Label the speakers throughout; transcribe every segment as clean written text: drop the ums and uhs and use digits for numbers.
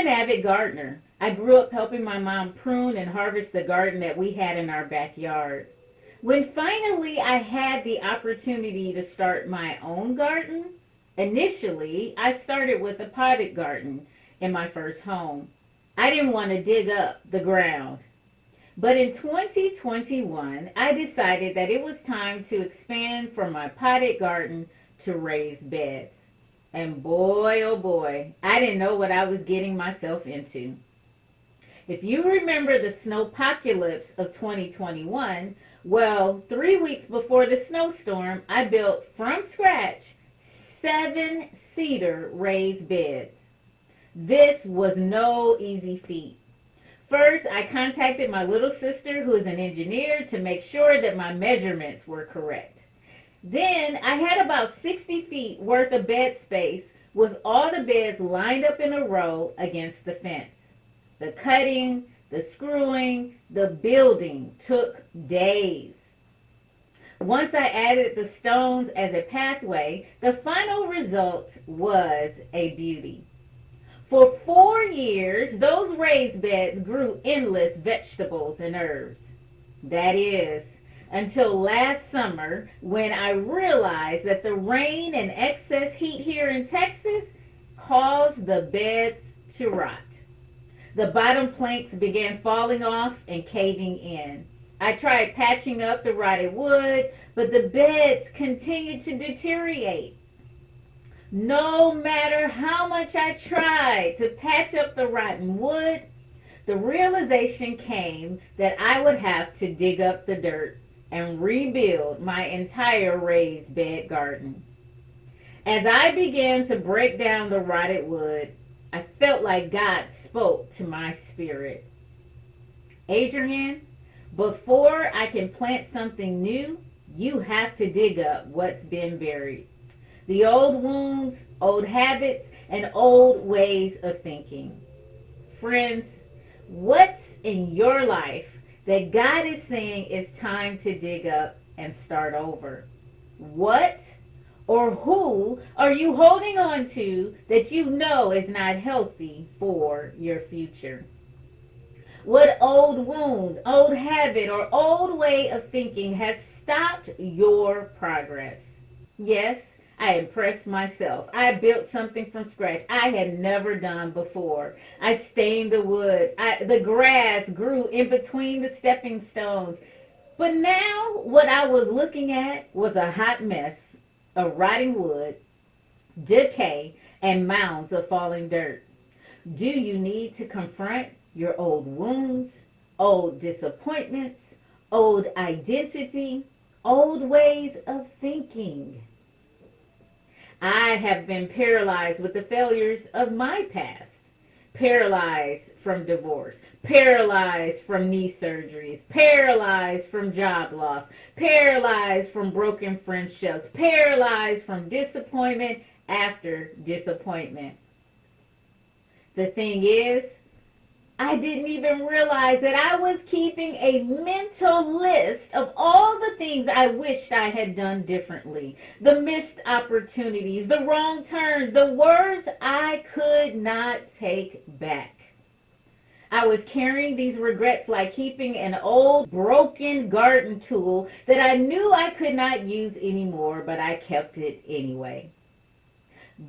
Speaker 1: an avid gardener. I grew up helping my mom prune and harvest the garden that we had in our backyard. When finally I had the opportunity to start my own garden, initially I started with a potted garden in my first home. I didn't want to dig up the ground. But in 2021, I decided that it was time to expand from my potted garden to raised beds. And boy, oh boy, I didn't know what I was getting myself into. If you remember the snowpocalypse of 2021, well, 3 weeks before the snowstorm, I built from scratch 7 cedar raised beds. This was no easy feat. First, I contacted my little sister, who is an engineer, to make sure that my measurements were correct. Then, I had about 60 feet worth of bed space with all the beds lined up in a row against the fence. The cutting, the screwing, the building took days. Once I added the stones as a pathway, the final result was a beauty. For 4 years, those raised beds grew endless vegetables and herbs. That is, until last summer when I realized that the rain and excess heat here in Texas caused the beds to rot. The bottom planks began falling off and caving in. I tried patching up the rotted wood, but the beds continued to deteriorate. No matter how much I tried to patch up the rotten wood, the realization came that I would have to dig up the dirt and rebuild my entire raised bed garden. As I began to break down the rotted wood, I felt like God spoke to my spirit. Adrian, before I can plant something new, you have to dig up what's been buried. The old wounds, old habits, and old ways of thinking. Friends, what's in your life that God is saying it's time to dig up and start over? What or who are you holding on to that you know is not healthy for your future? What old wound, old habit, or old way of thinking has stopped your progress? Yes, I impressed myself. I built something from scratch I had never done before. I stained the wood. The grass grew in between the stepping stones. But now what I was looking at was a hot mess of rotting wood, decay, and mounds of falling dirt. Do you need to confront your old wounds, old disappointments, old identity, old ways of thinking? I have been paralyzed with the failures of my past. Paralyzed from divorce, paralyzed from knee surgeries, paralyzed from job loss, paralyzed from broken friendships, paralyzed from disappointment after disappointment. The thing is, I didn't even realize that I was keeping a mental list of all the things I wished I had done differently. The missed opportunities, the wrong turns, the words I could not take back. I was carrying these regrets like keeping an old broken garden tool that I knew I could not use anymore, but I kept it anyway.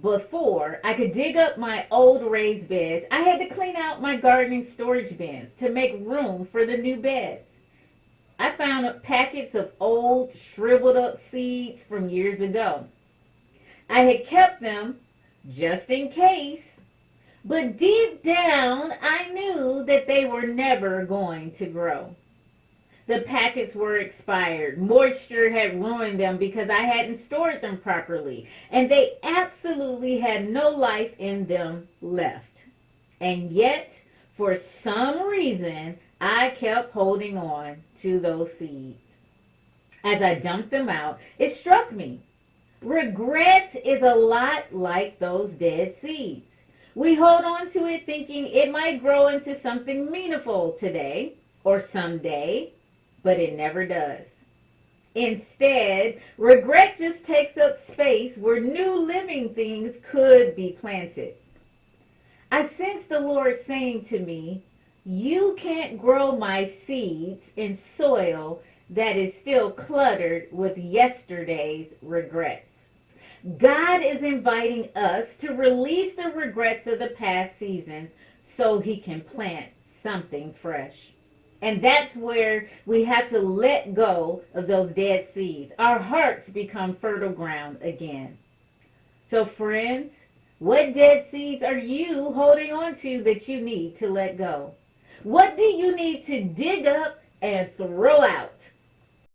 Speaker 1: Before I could dig up my old raised beds, I had to clean out my gardening storage bins to make room for the new beds. I found packets of old shriveled up seeds from years ago. I had kept them just in case, but deep down I knew that they were never going to grow. The packets were expired. Moisture had ruined them because I hadn't stored them properly. And they absolutely had no life in them left. And yet, for some reason, I kept holding on to those seeds. As I dumped them out, it struck me. Regret is a lot like those dead seeds. We hold on to it thinking it might grow into something meaningful today or someday, but it never does. Instead, regret just takes up space where new living things could be planted. I sensed the the Lord saying to me, you can't grow my seeds in soil that is still cluttered with yesterday's regrets. God is inviting us to release the regrets of the past seasons so he can plant something fresh. And that's where we have to let go of those dead seeds. Our hearts become fertile ground again. So, friends, what dead seeds are you holding on to that you need to let go? What do you need to dig up and throw out